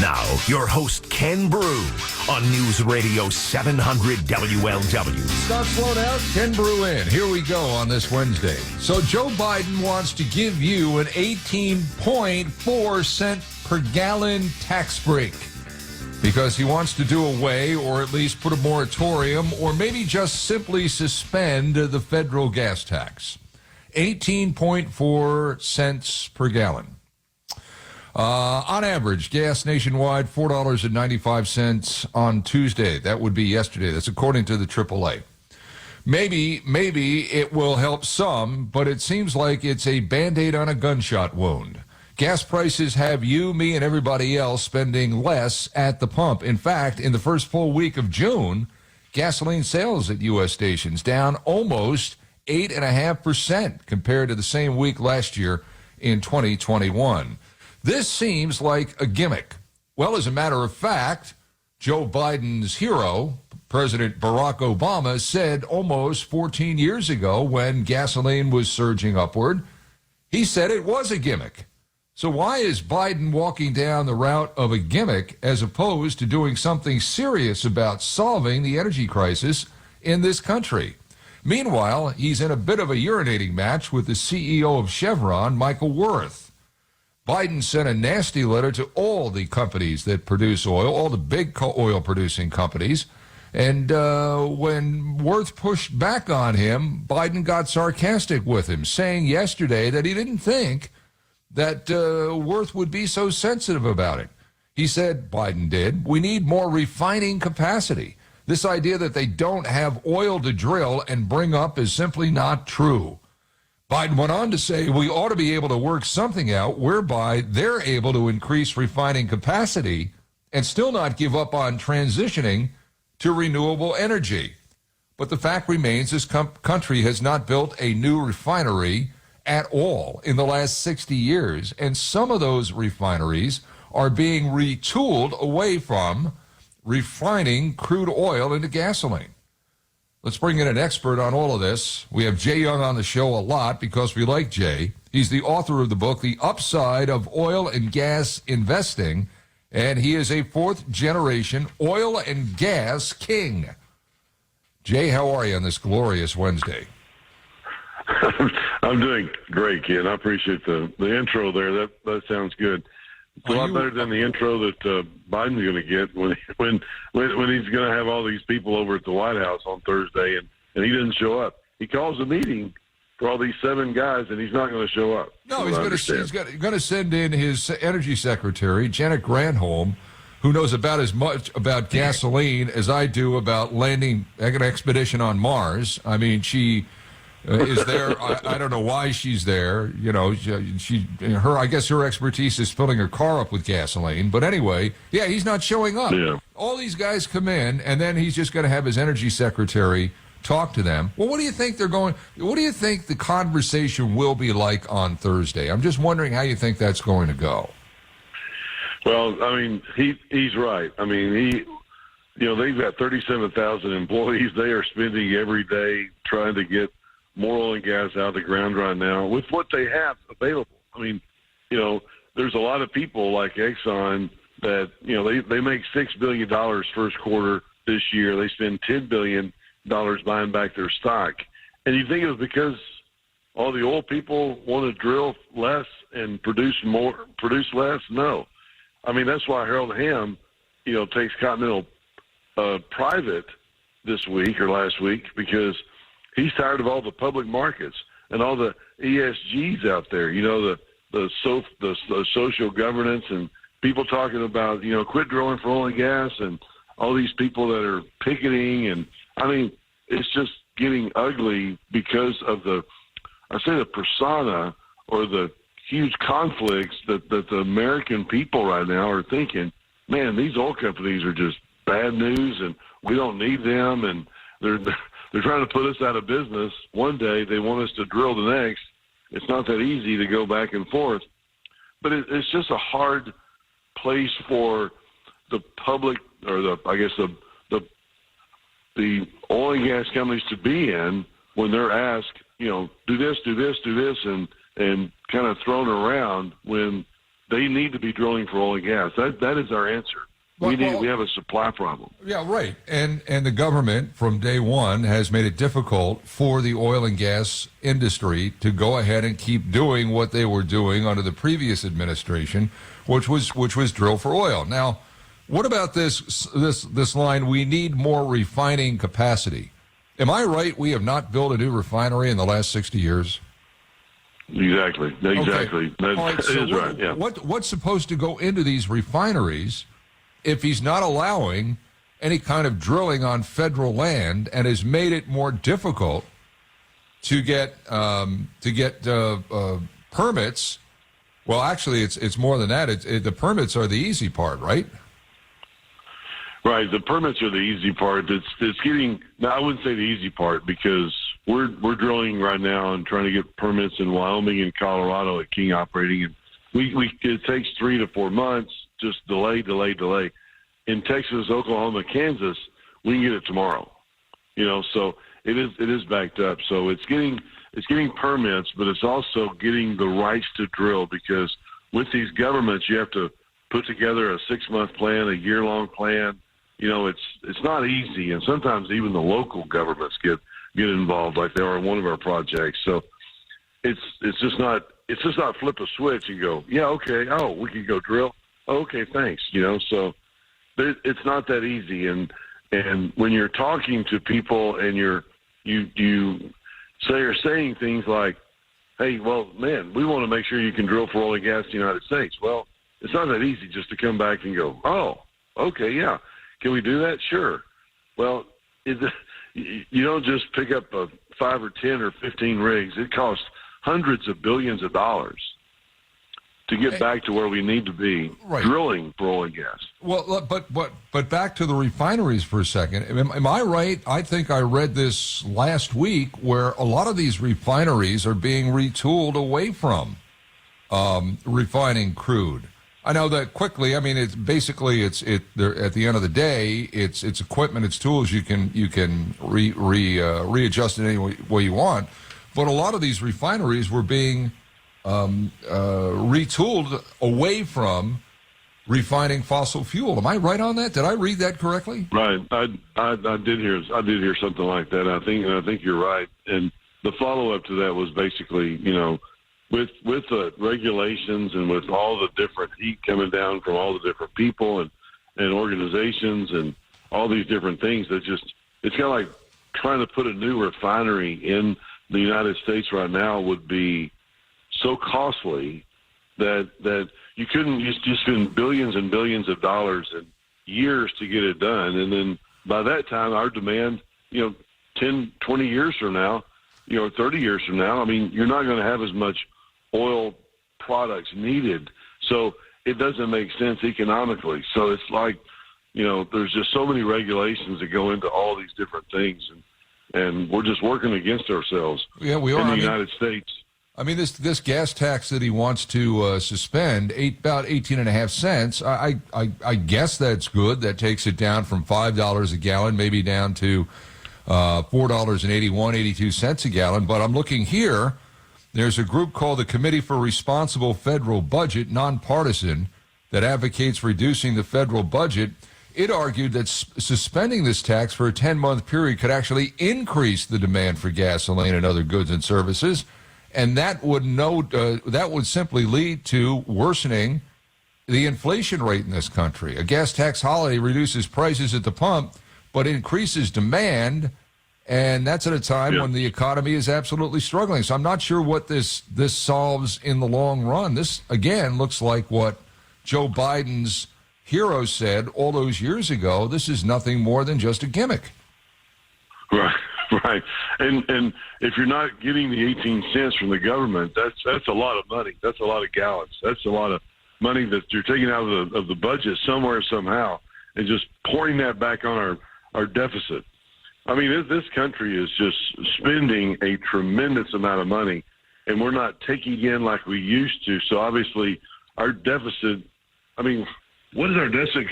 Now, your host, Ken Brew, on News Radio 700 WLW. Stop, slow down, Ken Brew in. Here we go on this Wednesday. So Joe Biden wants to give you an 18.4 cent per gallon tax break because he wants to do away or at least put a moratorium or maybe just simply suspend the federal gas tax. 18.4 cents per gallon. On average, gas nationwide, $4.95 on Tuesday. That would be yesterday. That's according to the AAA. Maybe it will help some, but it seems like it's a Band-Aid on a gunshot wound. Gas prices have you, me, and everybody else spending less at the pump. In fact, in the first full week of June, gasoline sales at U.S. stations down almost 8.5% compared to the same week last year in 2021. This seems like a gimmick. Well, as a matter of fact, Joe Biden's hero, President Barack Obama, said almost 14 years ago when gasoline was surging upward, he said it was a gimmick. So why is Biden walking down the route of a gimmick as opposed to doing something serious about solving the energy crisis in this country? Meanwhile, he's in a bit of a urinating match with the CEO of Chevron, Michael Wirth. Biden sent a nasty letter to all the companies that produce oil, all the big oil-producing companies, and when Wirth pushed back on him, Biden got sarcastic with him, saying yesterday that he didn't think that Wirth would be so sensitive about it. He said, Biden did, we need more refining capacity. This idea that they don't have oil to drill and bring up is simply not true. Biden went on to say we ought to be able to work something out whereby they're able to increase refining capacity and still not give up on transitioning to renewable energy. But the fact remains this country has not built a new refinery at all in the last 60 years, and some of those refineries are being retooled away from refining crude oil into gasoline. Let's bring in an expert on all of this. We have Jay Young on the show a lot because we like Jay. He's the author of the book, The Upside of Oil and Gas Investing, and he is a fourth-generation oil and gas king. Jay, how are you on this glorious Wednesday? I'm doing great, Ken. I appreciate the intro there. That sounds good. It's a lot better than the intro that Biden's going to get when he's going to have all these people over at the White House on Thursday, and he doesn't show up. He calls a meeting for all these 7 guys, and he's not going to show up. No, he's going to send in his energy secretary, Janet Granholm, who knows about as much about gasoline as I do about landing an expedition on Mars. I mean, she is there. I don't know why she's there. You know, I guess her expertise is filling her car up with gasoline. But anyway, yeah, he's not showing up. Yeah. All these guys come in, and then he's just going to have his energy secretary talk to them. Well, what do you think what do you think the conversation will be like on Thursday? I'm just wondering how you think that's going to go. Well, I mean, he's right. I mean, they've got 37,000 employees. They are spending every day trying to get more oil and gas out of the ground right now with what they have available. I mean, there's a lot of people like Exxon that, they make $6 billion first quarter this year. They spend $10 billion buying back their stock. And you think it was because all the oil people want to drill less and produce less? No. I mean, that's why Harold Hamm, takes Continental private this week or last week, because he's tired of all the public markets and all the ESGs out there, the social governance and people talking about, quit drilling for oil and gas and all these people that are picketing. And, I mean, it's just getting ugly because of the persona or the huge conflicts that the American people right now are thinking, man, these oil companies are just bad news and we don't need them, and they're trying to put us out of business. One day they want us to drill the next. It's not that easy to go back and forth. But it's just a hard place for the public, or the oil and gas companies to be in when they're asked, do this, and kind of thrown around when they need to be drilling for oil and gas. That is our answer. We have a supply problem. Yeah, right. And the government from day one has made it difficult for the oil and gas industry to go ahead and keep doing what they were doing under the previous administration, which was drill for oil. Now, what about this line? We need more refining capacity. Am I right? We have not built a new refinery in the last 60 years. Exactly. Okay. That is right. Yeah. What's supposed to go into these refineries if he's not allowing any kind of drilling on federal land and has made it more difficult to get permits? Well, actually, it's more than that. The permits are the easy part, right? Right. The permits are the easy part. It's getting. Now, I wouldn't say the easy part because we're drilling right now and trying to get permits in Wyoming and Colorado at King Operating, and it takes 3 to 4 months. Just delay. In Texas, Oklahoma, Kansas, we can get it tomorrow. So it is backed up. So it's getting permits, but it's also getting the rights to drill because with these governments, you have to put together a 6-month plan, a year-long plan. It's not easy, and sometimes even the local governments get involved, like they are in one of our projects. So it's just not flip a switch and go, yeah, okay, oh, we can go drill. Oh, okay, thanks. So it's not that easy. And when you're talking to people and you're saying things like, hey, well, man, we want to make sure you can drill for oil and gas in the United States. Well, it's not that easy just to come back and go, oh, okay, yeah. Can we do that? Sure. Well, you don't just pick up 5 or 10 or 15 rigs. It costs hundreds of billions of dollars to get back to where we need to be, right, drilling for oil and gas. Well, but back to the refineries for a second. Am I right? I think I read this last week where a lot of these refineries are being retooled away from refining crude. I know that quickly. I mean, it's basically at the end of the day, it's equipment, it's tools. You can readjust it any way you want. But a lot of these refineries were being retooled away from refining fossil fuel. Am I right on that? Did I read that correctly? Right. I did hear something like that. I think you're right. And the follow up to that was basically, with the regulations and with all the different heat coming down from all the different people and organizations and all these different things, it's kind of like trying to put a new refinery in the United States right now would be so costly that you couldn't just spend billions and billions of dollars and years to get it done. And then by that time, our demand, 10, 20 years from now, 30 years from now, I mean, you're not going to have as much oil products needed. So it doesn't make sense economically. So it's like, there's just so many regulations that go into all these different things. And we're just working against ourselves. Yeah, we are. In the United States. I mean, this gas tax that he wants to suspend, about 18.5 cents. I guess that's good. That takes it down from $5 a gallon, maybe down to $4.82 a gallon. But I'm looking here. There's a group called the Committee for Responsible Federal Budget, nonpartisan, that advocates reducing the federal budget. It argued that suspending this tax for a 10-month period could actually increase the demand for gasoline and other goods and services. And that would simply lead to worsening the inflation rate in this country. A gas tax holiday reduces prices at the pump, but increases demand, and that's at a time when the economy is absolutely struggling. So I'm not sure what this solves in the long run. This, again, looks like what Joe Biden's hero said all those years ago. This is nothing more than just a gimmick. Right. And if you're not getting the 18 cents from the government, that's a lot of money. That's a lot of gallons. That's a lot of money that you're taking out of the budget somewhere, somehow, and just pouring that back on our deficit. I mean, this country is just spending a tremendous amount of money, and we're not taking in like we used to. So obviously our deficit, I mean, what is our deficit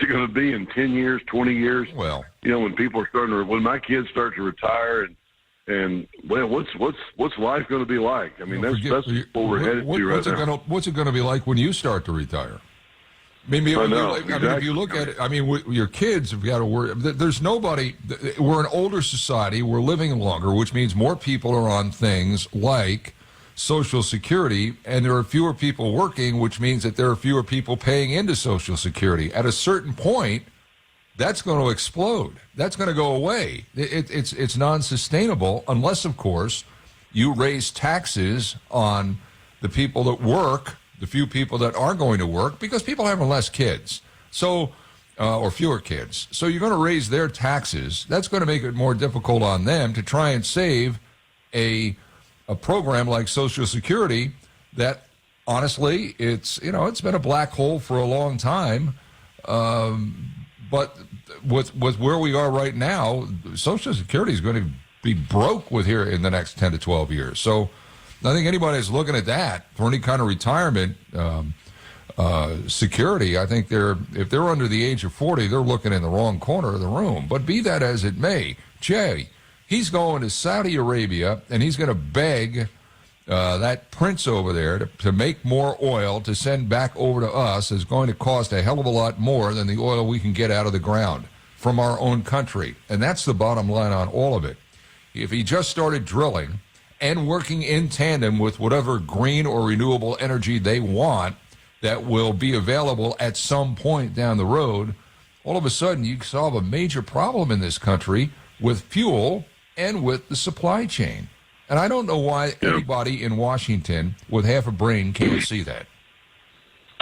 going to be in 10 years, 20 years? Well, when people are when my kids start to retire And well, what's life going to be like? I mean, that's what we're headed to right now. What's it going to be like when you start to retire? Maybe if you look at it, I mean, your kids have got to worry. There's nobody. We're an older society. We're living longer, which means more people are on things like Social Security, and there are fewer people working, which means that there are fewer people paying into Social Security. At a certain point, that's going to explode. That's going to go away. It's non-sustainable unless, of course, you raise taxes on the people that work, the few people that are going to work, because people have less kids, or fewer kids. So you're going to raise their taxes. That's going to make it more difficult on them to try and save a program like Social Security that, honestly, it's been a black hole for a long time. But with where we are right now, Social Security is going to be broke with here in the next 10 to 12 years. So I think anybody that's looking at that for any kind of retirement security, I think if they're under the age of 40, they're looking in the wrong corner of the room. But be that as it may, Jay, he's going to Saudi Arabia, and he's going to beg that prince over there to make more oil to send back over to us is going to cost a hell of a lot more than the oil we can get out of the ground from our own country. And that's the bottom line on all of it. If he just started drilling and working in tandem with whatever green or renewable energy they want that will be available at some point down the road, all of a sudden you solve a major problem in this country with fuel and with the supply chain. And I don't know why anybody in Washington with half a brain can't see that.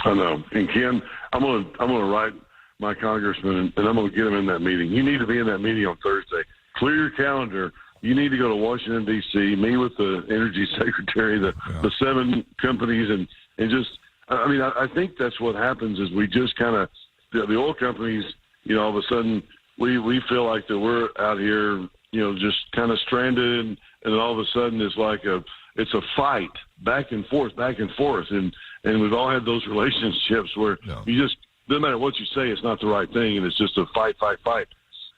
I know. And Ken, I'm gonna write my congressman, and I'm gonna get him in that meeting. You need to be in that meeting on Thursday. Clear your calendar. You need to go to Washington, D.C., meet with the energy secretary, the 7 companies, and just, I mean, I think that's what happens is we just kind of, the oil companies, all of a sudden we feel like that we're out here, just kind of stranded, and all of a sudden it's like it's a fight back and forth, and we've all had those relationships where you just, no matter what you say, it's not the right thing, and it's just a fight.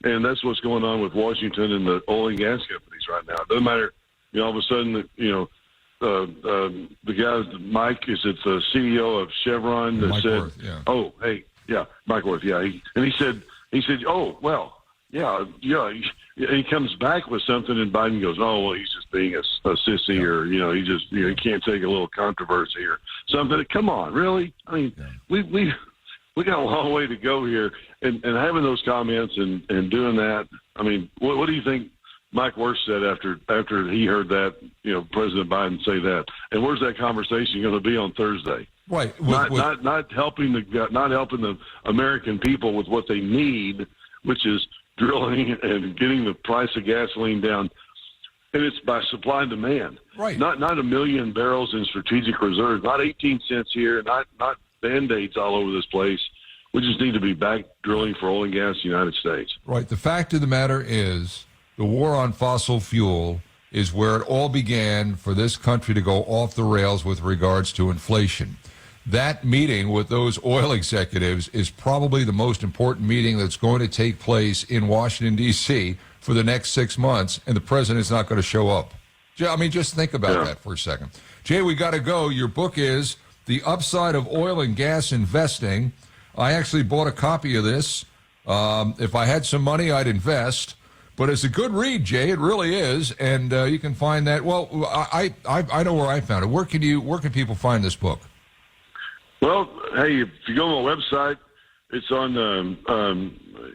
And that's what's going on with Washington and the oil and gas companies right now. It doesn't matter, all of a sudden, the guy, Mike, is it the CEO of Chevron that Mike said, Wirth, yeah. "Oh, hey, yeah, Mike Wirth, yeah." He said, "Oh, well, yeah." He comes back with something, and Biden goes, "Oh, well, he's just being a sissy, or he just he can't take a little controversy or something." Come on, really? I mean, we got a long way to go here, and having those comments and doing that. I mean, what do you think Mike Wirth said after he heard that, President Biden say that? And where's that conversation going to be on Thursday? Right. Not helping the American people with what they need, which is drilling and getting the price of gasoline down. And it's by supply and demand. Right. Not a million barrels in strategic reserves, not 18 cents here, not Band-Aids all over this place. We just need to be back drilling for oil and gas in the United States. Right. The fact of the matter is the war on fossil fuel is where it all began for this country to go off the rails with regards to inflation. That meeting with those oil executives is probably the most important meeting that's going to take place in Washington, D.C. for the next 6 months, and the president's not going to show up. I mean, just think about that for a second. Jay, we got to go. Your book is The Upside of Oil and Gas Investing. I actually bought a copy of this. If I had some money, I'd invest. But it's a good read, Jay. It really is. And you can find that. Well, I know where I found it. Where can people find this book? Well, hey, if you go on my website, it's on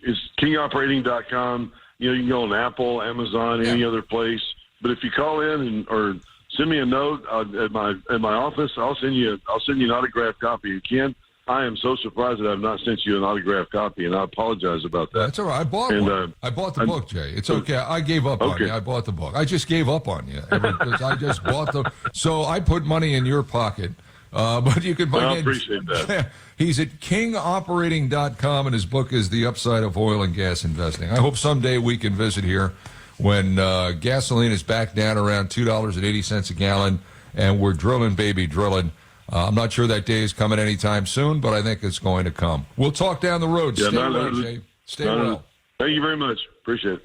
it's kingoperating.com. You can go on Apple, Amazon, any other place. But if you call in or send me a note at my office, I'll send you an autographed copy. Ken, I am so surprised that I've not sent you an autographed copy, and I apologize about that. That's all right. I bought one. I bought the book, Jay. It's okay. I gave up on you. I bought the book. I just gave up on you. I just bought So I put money in your pocket. But you can find I appreciate that. He's at kingoperating.com, and his book is The Upside of Oil and Gas Investing. I hope someday we can visit here when gasoline is back down around $2.80 a gallon, and we're drilling, baby, drilling. I'm not sure that day is coming anytime soon, but I think it's going to come. We'll talk down the road. Stay well, Jay. Stay well. Thank you very much. Appreciate it.